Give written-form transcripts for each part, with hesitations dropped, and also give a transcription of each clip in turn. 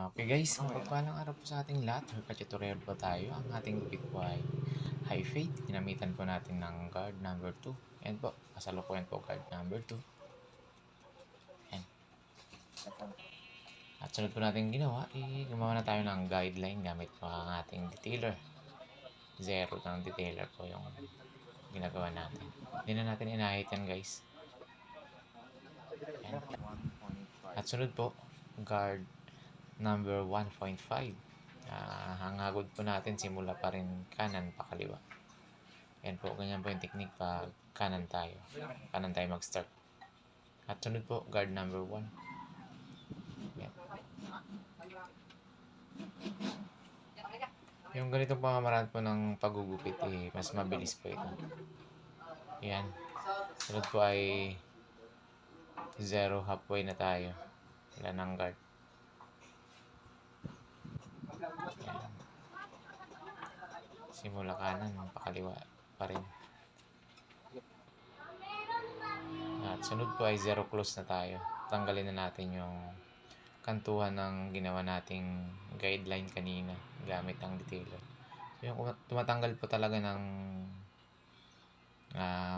Okay guys, mapagpalang araw po sa ating lahat. Magka-tutorial po tayo. Ang ating topic po ay high fade. Ginamitan po natin ng guard number 2. Ayan po, kasalukuyan po guard number 2. Ayan. At sunod po natin ginawa, gumawa na tayo ng guideline gamit po ang ating detailer. Zero ng detailer po yung ginagawa natin. Hindi na natin inahit yan guys. Ayan. At sunod po, guard number 1.5. Ang hagod po natin simula pa rin kanan pa kaliwa. Yan po, ganyan po yung technique pag kanan tayo. Kanan tayo mag-start. At sunod po, guard number 1. Yan. Yung ganitong pamamaraan po ng pagugupit, mas mabilis po ito. Yan. Sunod po ay zero halfway na tayo. Wala ng guard. Yan. Simula kanan, pakaliwa pa rin. At sunod po ay zero close na tayo. Tanggalin na natin yung kantuhan ng ginawa nating guideline kanina gamit ang detailer. So yung tumatanggal po talaga ng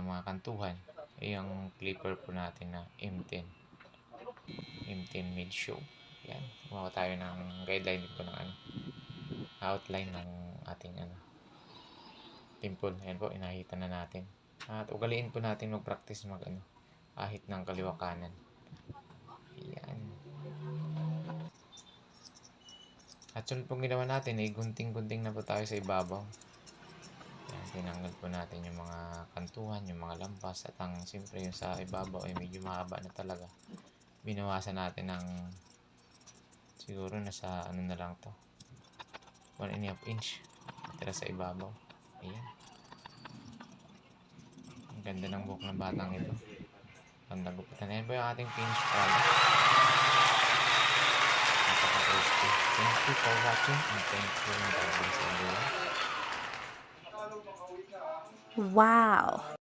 mga kantuhan yung clipper po natin na M10 mid show. Yan, gumawa tayo ng guideline din po ng outline ng ating pimple. Ayan po, inahitan na natin. At ugaliin po natin mag-practice ahit ng kaliwa kanan. Ayan. At sunod pong ginawa natin ay gunting-gunting na po tayo sa ibabaw. Ayan, tinanggal po natin yung mga kantuhan, yung mga lampas. At siyempre yung sa ibabaw ay medyo mahaba na talaga. Binawasan natin ng siguro nasa na lang to, 1.5 inch tira sa ibabaw. Ayan. Ang ganda ng buhok ng batang ito. Pandagupitan. Ayan po yung ating finished product. Napaka-crispy. Thank you for watching and thank you and God bless everyone. Wow.